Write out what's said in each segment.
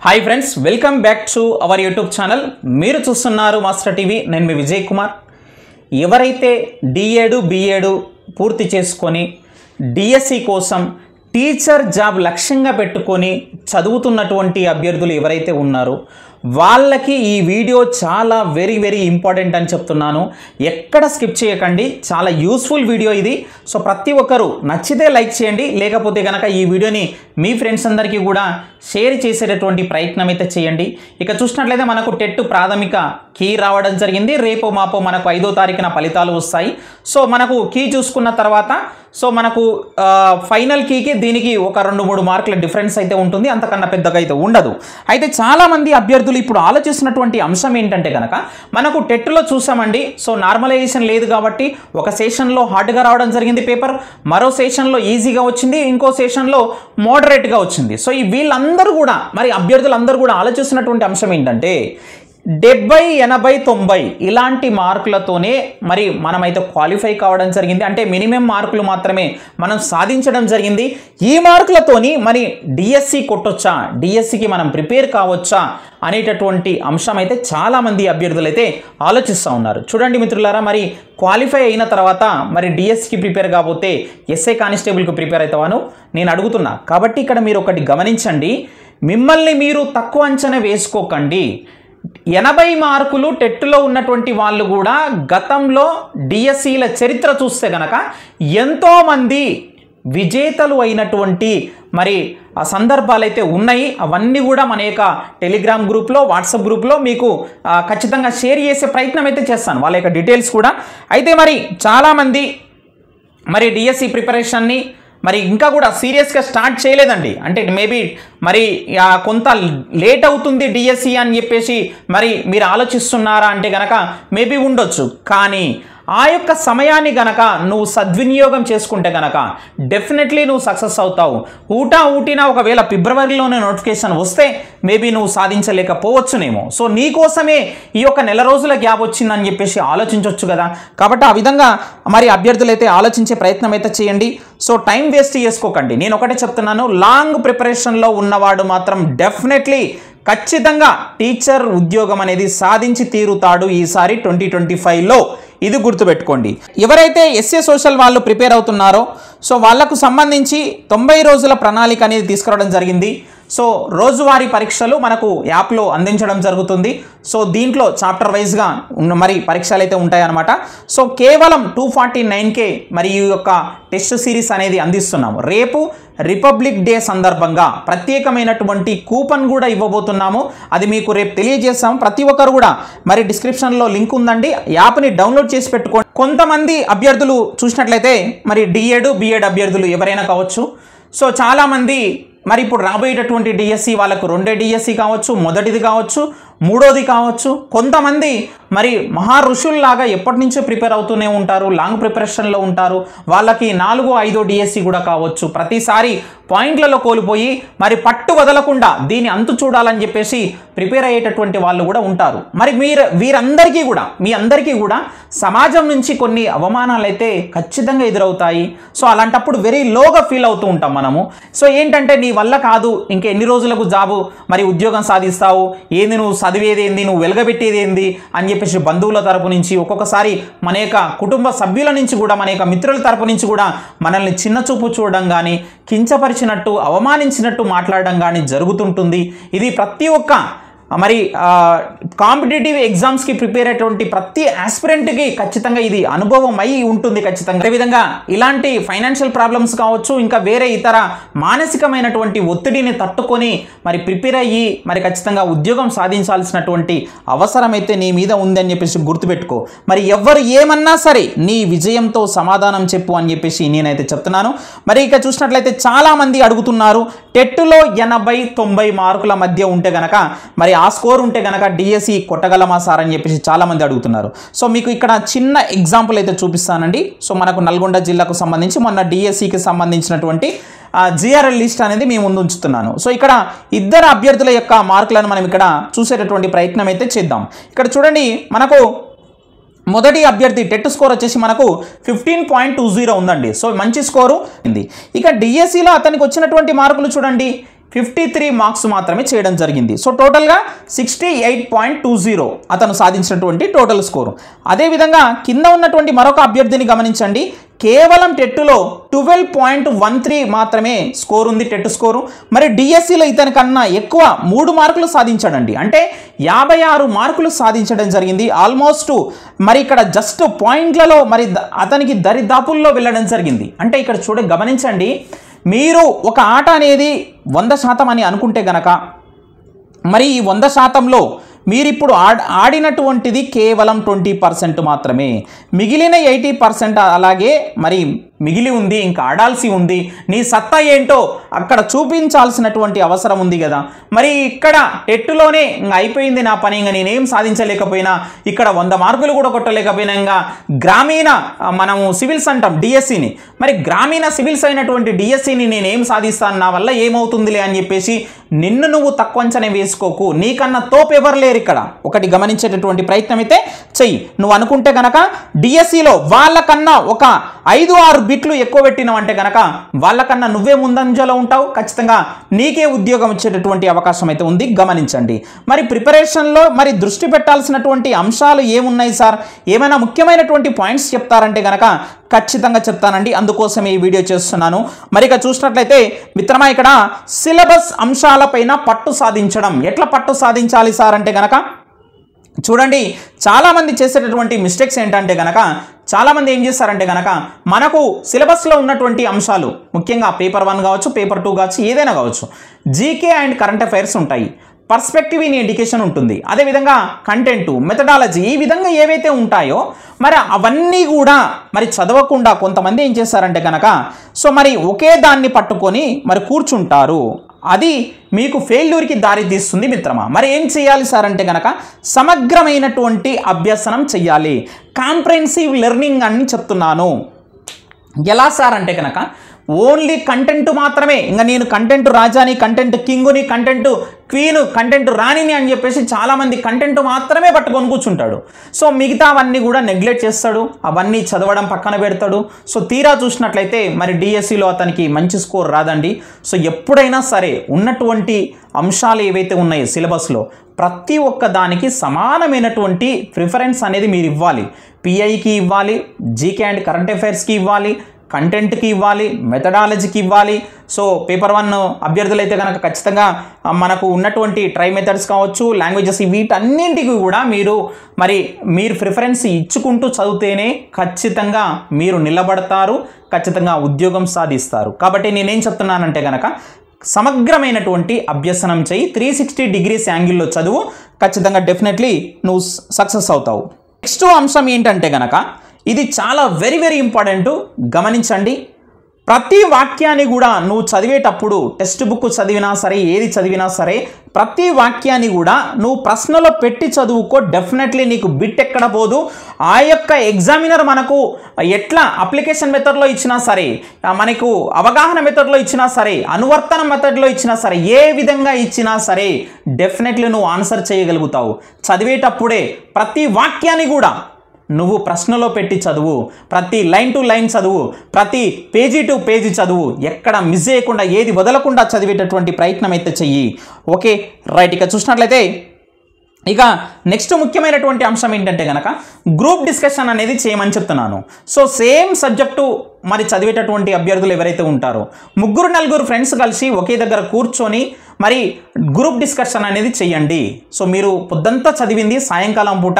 Hi friends, welcome back to our YouTube channel. మీరు చూస్తున్నారు master TV. నేను మీ విజయ్ కుమార్. ఎవరైతే D.Ed B.Ed పూర్తి చేసుకొని డిఎస్సి కోసం టీచర్ జాబ్ లక్ష్యంగా పెట్టుకొని చదువుతున్నటువంటి అభ్యర్థులు ఎవరైతే ఉన్నారో వాళ్ళకి ఈ వీడియో చాలా వెరీ ఇంపార్టెంట్ అని చెప్తున్నాను. ఎక్కడ స్కిప్ చేయకండి, చాలా యూస్ఫుల్ వీడియో ఇది. సో ప్రతి ఒక్కరూ నచ్చితే లైక్ చేయండి, లేకపోతే కనుక ఈ వీడియోని మీ ఫ్రెండ్స్ అందరికీ కూడా షేర్ చేసేటటువంటి ప్రయత్నం అయితే చేయండి. ఇక చూసినట్లయితే మనకు టెట్ ప్రాథమిక కీ రావడం జరిగింది. రేపు మాపో మనకు 5వ తారీఖున ఫలితాలు వస్తాయి. సో మనకు కీ చూసుకున్న తర్వాత సో మనకు ఫైనల్ కీకి దీనికి ఒక 2-3 మార్కుల డిఫరెన్స్ అయితే ఉంటుంది, అంతకన్నా పెద్దగా అయితే ఉండదు. అయితే చాలామంది అభ్యర్థులు ఇప్పుడు ఆలోచిస్తున్నటువంటి అంశం ఏంటంటే కనుక మనకు టెట్లో చూసామండి. సో నార్మలైజేషన్ లేదు కాబట్టి ఒక సెషన్లో హార్డ్గా రావడం జరిగింది పేపర్, మరో సెషన్లో ఈజీగా వచ్చింది, ఇంకో సెషన్లో మోడరేట్గా వచ్చింది. సో ఈ వీళ్ళందరూ కూడా మరి అభ్యర్థులందరూ కూడా ఆలోచిస్తున్నటువంటి అంశం ఏంటంటే 70, 80, 90 ఇలాంటి మార్కులతోనే మరి మనమైతే క్వాలిఫై కావడం జరిగింది. అంటే మినిమం మార్కులు మాత్రమే మనం సాధించడం జరిగింది. ఈ మార్కులతోని మరి డిఎస్సి కొట్టొచ్చా, డిఎస్సికి మనం ప్రిపేర్ కావచ్చా అనేటటువంటి అంశం అయితే చాలామంది అభ్యర్థులు అయితే ఆలోచిస్తూ ఉన్నారు. చూడండి మిత్రులారా, మరి క్వాలిఫై అయిన తర్వాత మరి డిఎస్సికి ప్రిపేర్ కాకపోతే ఎస్ఐ కానిస్టేబుల్కి ప్రిపేర్ అవుతావాను నేను అడుగుతున్నా. కాబట్టి ఇక్కడ మీరు ఒకటి గమనించండి, మిమ్మల్ని మీరు తక్కువ అంచనా వేసుకోకండి. 80 మార్కులు టెట్లో ఉన్నటువంటి వాళ్ళు కూడా గతంలో డిఎస్సిల చరిత్ర చూస్తే గనక ఎంతోమంది విజేతలు అయినటువంటి మరి ఆ సందర్భాలు అయితే ఉన్నాయి. అవన్నీ కూడా మన యొక్క టెలిగ్రామ్ గ్రూప్లో, వాట్సాప్ గ్రూప్లో మీకు ఖచ్చితంగా షేర్ చేసే ప్రయత్నం అయితే చేస్తాను, వాళ్ళ యొక్క డీటెయిల్స్ కూడా. అయితే మరి చాలామంది మరి డిఎస్సి ప్రిపరేషన్ని మరి ఇంకా కూడా సీరియస్గా స్టార్ట్ చేయలేదండి. అంటే మేబీ మరి కొంత లేట్ అవుతుంది డిఎస్సి అని చెప్పేసి మరి మీరు ఆలోచిస్తున్నారా అంటే గనక మేబీ ఉండొచ్చు. కానీ ఆ యొక్క సమయాన్ని గనక నువ్వు సద్వినియోగం చేసుకుంటే గనక డెఫినెట్లీ నువ్వు సక్సెస్ అవుతావు. ఊటినా ఒకవేళ ఫిబ్రవరిలోనే నోటిఫికేషన్ వస్తే మేబీ నువ్వు సాధించలేకపోవచ్చునేమో. సో నీకోసమే ఈ యొక్క నెల రోజుల గ్యాప్ వచ్చిందని చెప్పేసి ఆలోచించవచ్చు కదా. కాబట్టి ఆ విధంగా మరి అభ్యర్థులు అయితే ఆలోచించే ప్రయత్నం అయితే చేయండి. సో టైం వేస్ట్ చేసుకోకండి. నేను ఒకటే చెప్తున్నాను, లాంగ్ ప్రిపరేషన్లో ఉన్నవాడు మాత్రం డెఫినెట్లీ ఖచ్చితంగా టీచర్ ఉద్యోగం అనేది సాధించి తీరుతాడు ఈసారి 2025లో. ఇది గుర్తుపెట్టుకోండి. ఎవరైతే ఎస్ఏ సోషల్ వాళ్ళు ప్రిపేర్ అవుతున్నారో సో వాళ్లకు సంబంధించి 90 రోజుల ప్రణాళిక అనేది తీసుకురావడం జరిగింది. సో రోజువారీ పరీక్షలు మనకు యాప్లో అందించడం జరుగుతుంది. సో దీంట్లో చాప్టర్ వైజ్గా మరి పరీక్షలు అయితే ఉంటాయన్నమాట. సో కేవలం 249K మరి ఈ యొక్క టెస్ట్ సిరీస్ అనేది అందిస్తున్నాము. రేపు రిపబ్లిక్ డే సందర్భంగా ప్రత్యేకమైనటువంటి కూపన్ కూడా ఇవ్వబోతున్నాము. అది మీకు రేపు తెలియజేస్తాము. ప్రతి ఒక్కరు కూడా మరి డిస్క్రిప్షన్లో లింక్ ఉందండి, యాప్ని డౌన్లోడ్ చేసి పెట్టుకోండి. కొంతమంది అభ్యర్థులు చూసినట్లయితే మరి D.Ed B.Ed అభ్యర్థులు ఎవరైనా కావచ్చు. సో చాలామంది మరి ఇప్పుడు రాబోయేటటువంటి డిఎస్సి వాళ్ళకు 2వ డిఎస్సి కావచ్చు, మొదటిది కావచ్చు, 3వది కావచ్చు. కొంతమంది మరి మహా ఋషుల్లాగా ఎప్పటి నుంచో ప్రిపేర్ అవుతూనే ఉంటారు, లాంగ్ ప్రిపరేషన్లో ఉంటారు. వాళ్ళకి 4వ 5వ డిఎస్సి కూడా కావచ్చు. ప్రతిసారి పాయింట్లలో కోల్పోయి మరి పట్టు వదలకుండా దీన్ని అంతు చూడాలని చెప్పేసి ప్రిపేర్ అయ్యేటటువంటి వాళ్ళు కూడా ఉంటారు. మరి వీరందరికీ కూడా మీ అందరికీ కూడా సమాజం నుంచి కొన్ని అవమానాలు అయితే ఖచ్చితంగా ఎదురవుతాయి. సో అలాంటప్పుడు వెరీ లోగా ఫీల్ అవుతూ ఉంటాం మనము. సో ఏంటంటే నీ వల్ల కాదు, ఇంకా ఎన్ని రోజులకు జాబు మరి ఉద్యోగం సాధిస్తావు, ఏంది నువ్వు చదివేది ఏంది, నువ్వు వెలగబెట్టేది ఏంది అని చెప్పేసి బంధువుల తరపు నుంచి, ఒక్కొక్కసారి మన యొక్క కుటుంబ సభ్యుల నుంచి కూడా, మన యొక్క మిత్రుల తరపు నుంచి కూడా మనల్ని చిన్న చూపు చూడడం కానీ, కించపరిచినట్టు అవమానించినట్టు మాట్లాడడం కానీ జరుగుతుంటుంది. ఇది ప్రతి ఒక్క మరి కాంపిటేటివ్ ఎగ్జామ్స్కి ప్రిపేర్ అయ్యేటువంటి ప్రతి ఆస్పిరెంట్కి ఖచ్చితంగా ఇది అనుభవం అయి ఉంటుంది ఖచ్చితంగా. అదేవిధంగా ఇలాంటి ఫైనాన్షియల్ ప్రాబ్లమ్స్ కావచ్చు, ఇంకా వేరే ఇతర మానసికమైనటువంటి ఒత్తిడిని తట్టుకొని మరి ప్రిపేర్ అయ్యి మరి ఖచ్చితంగా ఉద్యోగం సాధించాల్సినటువంటి అవసరం అయితే నీ మీద ఉందని చెప్పేసి గుర్తుపెట్టుకో. మరి ఎవరు ఏమన్నా సరే నీ విజయంతో సమాధానం చెప్పు అని చెప్పేసి నేనైతే చెప్తున్నాను. మరి ఇక చూసినట్లయితే చాలామంది అడుగుతున్నారు, టెట్లో 80, 90 మార్కుల మధ్య ఉంటే గనక మరి ఆ స్కోర్ ఉంటే కనుక డిఎస్సి కొట్టగలమా సార్ అని చెప్పేసి చాలామంది అడుగుతున్నారు. సో మీకు ఇక్కడ చిన్న ఎగ్జాంపుల్ అయితే చూపిస్తానండి. సో మనకు నల్గొండ జిల్లాకు సంబంధించి మొన్న డిఎస్సికి సంబంధించినటువంటి జిఆర్ఎల్ లిస్ట్ అనేది మేము ముందు ఉంచుతున్నాను. సో ఇక్కడ ఇద్దరు అభ్యర్థుల యొక్క మార్కులను మనం ఇక్కడ చూసేటటువంటి ప్రయత్నం అయితే చేద్దాం. ఇక్కడ చూడండి, మనకు మొదటి అభ్యర్థి టెట్ స్కోర్ వచ్చేసి మనకు 15.20 ఉందండి. సో మంచి స్కోరు ఉంది. ఇక డిఎస్సిలో అతనికి వచ్చినటువంటి మార్కులు చూడండి 53 మార్క్స్ మాత్రమే చేయడం జరిగింది. సో టోటల్గా 68.20 అతను సాధించినటువంటి టోటల్ స్కోరు. అదేవిధంగా కింద ఉన్నటువంటి మరొక అభ్యర్థిని గమనించండి. కేవలం టెట్టులో 12.13 మాత్రమే స్కోర్ ఉంది, టెట్ స్కోరు. మరి డిఎస్సిలో ఇతని కన్నా ఎక్కువ 3 మార్కులు సాధించాడండి. అంటే 56 మార్కులు సాధించడం జరిగింది. ఆల్మోస్ట్ మరి ఇక్కడ జస్ట్ పాయింట్లలో మరి అతనికి దరిదాపుల్లో వెళ్ళడం జరిగింది. అంటే ఇక్కడ గమనించండి, మీరు ఒక ఆట అనేది 100% అని అనుకుంటే గనక మరి ఈ 100%లో మీరిప్పుడు ఆడినటువంటిది కేవలం 20% మాత్రమే. మిగిలిన 80% అలాగే మరి మిగిలి ఉంది, ఇంకా ఆడాల్సి ఉంది. నీ సత్తా ఏంటో అక్కడ చూపించాల్సినటువంటి అవసరం ఉంది కదా. మరి ఇక్కడ టెట్టులోనే అయిపోయింది నా పని, ఇంకా నేనేం సాధించలేకపోయినా, ఇక్కడ 100 మార్కులు కూడా కొట్టలేకపోయినా, ఇంకా గ్రామీణ మనము సివిల్స్ అంటాం డిఎస్సిని, మరి గ్రామీణ సివిల్స్ అయినటువంటి డిఎస్సిని నేనేం సాధిస్తాను, నా వల్ల ఏమవుతుందిలే అని చెప్పేసి నిన్ను నువ్వు తక్కువ అంచనా వేసుకోకు. నీకన్నా తోపు ఎవరు లేరు ఇక్కడ. ఒకటి గమనించేటటువంటి ప్రయత్నం అయితే చెయ్యి. నువ్వు అనుకుంటే గనక డిఎస్సిలో వాళ్ళకన్నా ఒక 5-6 బిట్లు ఎక్కువ పెట్టినావంటే గనక వాళ్ళకన్నా నువ్వే ముందంజలో ఉంటావు. ఖచ్చితంగా నీకే ఉద్యోగం వచ్చేటటువంటి అవకాశం అయితే ఉంది. గమనించండి. మరి ప్రిపరేషన్లో మరి దృష్టి పెట్టాల్సినటువంటి అంశాలు ఏమున్నాయి సార్, ఏమైనా ముఖ్యమైనటువంటి పాయింట్స్ చెప్తారంటే గనక ఖచ్చితంగా చెప్తానండి. అందుకోసం ఈ వీడియో చేస్తున్నాను. మరి ఇక చూసినట్లయితే మిత్రమా, ఇక్కడ సిలబస్ అంశాలపైన పట్టు సాధించడం. ఎట్లా పట్టు సాధించాలి సార్ అంటే గనక చూడండి, చాలామంది చేసేటటువంటి మిస్టేక్స్ ఏంటంటే గనక చాలామంది ఏం చేస్తారంటే గనక మనకు సిలబస్లో ఉన్నటువంటి అంశాలు ముఖ్యంగా పేపర్ 1 కావచ్చు, పేపర్ 2 కావచ్చు, ఏదైనా కావచ్చు, జీకే అండ్ కరెంట్ అఫైర్స్ ఉంటాయి, పర్స్పెక్టివ్ ఇన్ ఎడ్యుకేషన్ ఉంటుంది, అదేవిధంగా కంటెంట్, మెథడాలజీ, ఈ విధంగా ఏవైతే ఉంటాయో మరి అవన్నీ కూడా మరి చదవకుండా కొంతమంది ఏం చేస్తారంటే కనుక సో మరి ఒకే దాన్ని పట్టుకొని మరి కూర్చుంటారు. అది మీకు ఫెయిల్యూర్కి దారి తీస్తుంది మిత్రమా. మరి ఏం చేయాలి సార్ అంటే కనుక సమగ్రమైనటువంటి అభ్యసనం చెయ్యాలి. కాంప్రహెన్సివ్ లెర్నింగ్ అని చెప్తున్నాను. ఎలా సార్ అంటే కనుక ఓన్లీ కంటెంట్ మాత్రమే, ఇంకా నేను కంటెంట్ రాజాని, కంటెంట్ కింగుని, కంటెంట్ క్వీను, కంటెంట్ రాణిని అని చెప్పేసి చాలామంది కంటెంట్ మాత్రమే పట్టుకొని కూర్చుంటాడు. సో మిగతా అవన్నీ కూడా నెగ్లెక్ట్ చేస్తాడు, అవన్నీ చదవడం పక్కన పెడతాడు. సో తీరా చూసినట్లయితే మరి డిఎస్సిలో అతనికి మంచి స్కోర్ రాదండి. సో ఎప్పుడైనా సరే ఉన్నటువంటి అంశాలు ఏవైతే ఉన్నాయో సిలబస్లో ప్రతి ఒక్క దానికి సమానమైనటువంటి ప్రిఫరెన్స్ అనేది మీరు ఇవ్వాలి. పిఐకి ఇవ్వాలి, జీకే అండ్ కరెంట్ అఫైర్స్కి ఇవ్వాలి, కంటెంట్కి ఇవ్వాలి, మెథడాలజీకి ఇవ్వాలి. సో పేపర్ 1 అభ్యర్థులు అయితే కనుక ఖచ్చితంగా మనకు ఉన్నటువంటి ట్రై మెథడ్స్ కావచ్చు, లాంగ్వేజెస్, వీటన్నింటికి కూడా మీరు ప్రిఫరెన్స్ ఇచ్చుకుంటూ చదివితేనే ఖచ్చితంగా మీరు నిలబడతారు, ఖచ్చితంగా ఉద్యోగం సాధిస్తారు. కాబట్టి నేనేం చెప్తున్నానంటే కనుక సమగ్రమైనటువంటి అభ్యసనం చేయి, 360 డిగ్రీస్ యాంగిల్లో చదువు, ఖచ్చితంగా డెఫినెట్లీ నువ్వు సక్సెస్ అవుతావు. నెక్స్ట్ అంశం ఏంటంటే కనుక ఇది చాలా వెరీ వెరీ ఇంపార్టెంట్. గమనించండి, ప్రతి వాక్యాన్ని కూడా నువ్వు చదివేటప్పుడు టెక్స్ట్ బుక్ చదివినా సరే, ఏది చదివినా సరే, ప్రతి వాక్యాన్ని కూడా నువ్వు ప్రశ్నలో పెట్టి చదువుకో. డెఫినెట్లీ నీకు బిట్ ఎక్కడ పోదు. ఆ యొక్క ఎగ్జామినర్ మనకు ఎట్లా అప్లికేషన్ మెథడ్లో ఇచ్చినా సరే, మనకు అవగాహన మెథడ్లో ఇచ్చినా సరే, అనువర్తన మెథడ్లో ఇచ్చినా సరే, ఏ విధంగా ఇచ్చినా సరే డెఫినెట్లీ నువ్వు ఆన్సర్ చేయగలుగుతావు. చదివేటప్పుడే ప్రతి వాక్యాన్ని కూడా నువ్వు ప్రశ్నలో పెట్టి చదువు, ప్రతి లైన్ టు లైన్ చదువు, ప్రతి పేజీ టు పేజీ చదువు, ఎక్కడ మిస్ చేయకుండా, ఏది వదలకుండా చదివేటటువంటి ప్రయత్నం అయితే చెయ్యి. Okay right. ఇక చూసినట్లయితే ఇక నెక్స్ట్ ముఖ్యమైనటువంటి అంశం ఏంటంటే కనుక గ్రూప్ డిస్కషన్ అనేది చేయమని చెప్తున్నాను. సో సేమ్ సబ్జెక్టు మరి చదివేటటువంటి అభ్యర్థులు ఎవరైతే ఉంటారో 3-4 ఫ్రెండ్స్ కలిసి ఒకే దగ్గర కూర్చొని మరి గ్రూప్ డిస్కషన్ అనేది చేయండి. సో మీరు పొద్దంతా చదివింది సాయంకాలం పూట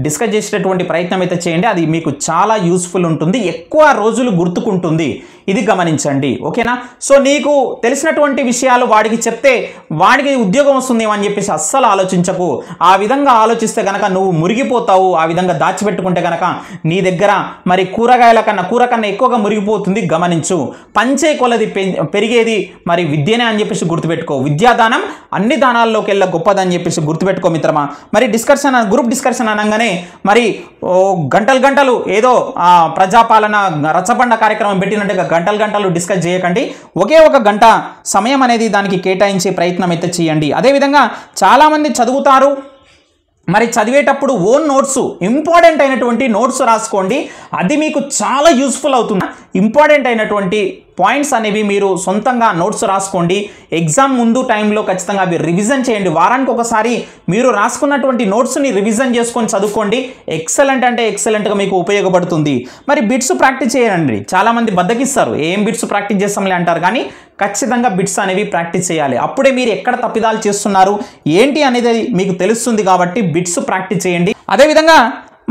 డిస్కస్ చేసేటటువంటి ప్రయత్నం అయితే చేయండి. అది మీకు చాలా యూస్ఫుల్ ఉంటుంది, ఎక్కువ రోజులు గుర్తుకుంటుంది. ఇది గమనించండి. ఓకేనా. సో నీకు తెలిసినటువంటి విషయాలు వాడికి చెప్తే వాడికి ఉద్యోగం వస్తుందేమో అని చెప్పేసి అస్సలు ఆలోచించకు. ఆ విధంగా ఆలోచిస్తే కనుక నువ్వు మురిగిపోతావు. ఆ విధంగా దాచిపెట్టుకుంటే కనుక నీ దగ్గర మరి కూర కన్నా ఎక్కువగా మురిగిపోతుంది. గమనించు. పంచే కొలది పెరిగేది మరి విద్యనే అని చెప్పేసి గుర్తుపెట్టుకో. విద్యాదానం అన్ని దానాల్లోకి వెళ్ళ గొప్పదని చెప్పేసి గుర్తుపెట్టుకో మిత్రమా. మరి గ్రూప్ డిస్కషన్ అనగానే మరి గంటలు ఏదో ప్రజాపాలన రచ్చబండ కార్యక్రమం పెట్టినట్టుగా గంటలు డిస్కస్ చేయకండి. ఒకే ఒక గంట సమయం అనేది దానికి కేటాయించే ప్రయత్నం అయితే చేయండి. అదేవిధంగా చాలామంది చదువుతారు, మరి చదివేటప్పుడు ఓన్ నోట్స్, ఇంపార్టెంట్ అయినటువంటి నోట్స్ రాసుకోండి. అది మీకు చాలా యూస్ఫుల్ అవుతుంది. ఇంపార్టెంట్ అయినటువంటి పాయింట్స్ అనేవి మీరు సొంతంగా నోట్స్ రాసుకోండి. ఎగ్జామ్ ముందు టైంలో ఖచ్చితంగా అవి రివిజన్ చేయండి. వారానికి ఒకసారి మీరు రాసుకున్నటువంటి నోట్స్ని రివిజన్ చేసుకొని చదువుకోండి. ఎక్సలెంట్ అంటే ఎక్సలెంట్గా మీకు ఉపయోగపడుతుంది. మరి బిట్స్ ప్రాక్టీస్ చేయండి. చాలామంది బద్దకిస్తారు, ఏం బిట్స్ ప్రాక్టీస్ చేస్తాంలే అంటారు, కానీ ఖచ్చితంగా బిట్స్ అనేవి ప్రాక్టీస్ చేయాలి. అప్పుడే మీరు ఎక్కడ తప్పిదాలు చేస్తున్నారు ఏంటి అనేది మీకు తెలుస్తుంది. కాబట్టి బిట్స్ ప్రాక్టీస్ చేయండి. అదేవిధంగా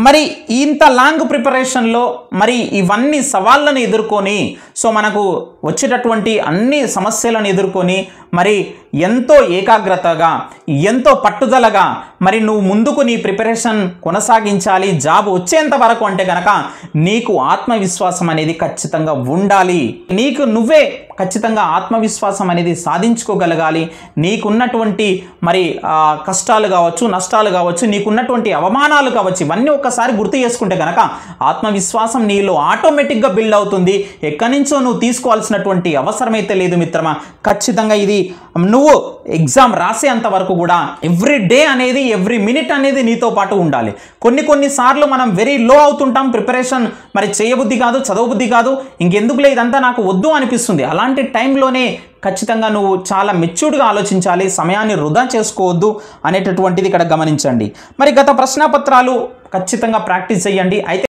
మరి ఇంత లాంగ్ ప్రిపరేషన్లో మరి ఇవన్నీ సవాళ్ళను ఎదుర్కొని మనకు వచ్చేటటువంటి అన్ని సమస్యలను ఎదుర్కొని మరి ఎంతో ఏకాగ్రతగా ఎంతో పట్టుదలగా మరి నువ్వు ముందుకు నీ ప్రిపరేషన్ కొనసాగించాలి జాబ్ వచ్చేంత వరకు అంటే కనుక నీకు ఆత్మవిశ్వాసం అనేది ఖచ్చితంగా ఉండాలి. నీకు నువ్వే ఖచ్చితంగా ఆత్మవిశ్వాసం అనేది సాధించుకోగలగాలి. నీకున్నటువంటి మరి కష్టాలు కావచ్చు, నష్టాలు కావచ్చు, నీకున్నటువంటి అవమానాలు కావచ్చు, ఇవన్నీ ఒక్కసారి గుర్తు చేసుకుంటే కనుక ఆత్మవిశ్వాసం నీలో ఆటోమేటిక్గా బిల్డ్ అవుతుంది. ఎక్కడి నుంచో నువ్వు తీసుకోవాల్సినటువంటి అవసరమైతే లేదు మిత్రమా. ఖచ్చితంగా ఇది నువ్వు ఎగ్జామ్ రాసేంత వరకు కూడా ఎవ్రీ డే అనేది ఎవ్రీ మినిట్ అనేది నీతో పాటు ఉండాలి. కొన్నిసార్లు మనం వెరీ లో అవుతుంటాం, ప్రిపరేషన్ మరి చేయబుద్ధి కాదు, చదవబుద్ధి కాదు, ఇంకెందుకులే ఇదంతా నాకు వద్దు అనిపిస్తుంది. అలాంటి టైంలోనే ఖచ్చితంగా నువ్వు చాలా మెచ్యూర్డ్గా ఆలోచించాలి, సమయాన్ని వృధా చేసుకోవద్దు అనేటటువంటిది ఇక్కడ గమనించండి. మరి గత ప్రశ్నపత్రాలు ఖచ్చితంగా ప్రాక్టీస్ చేయండి. అయితే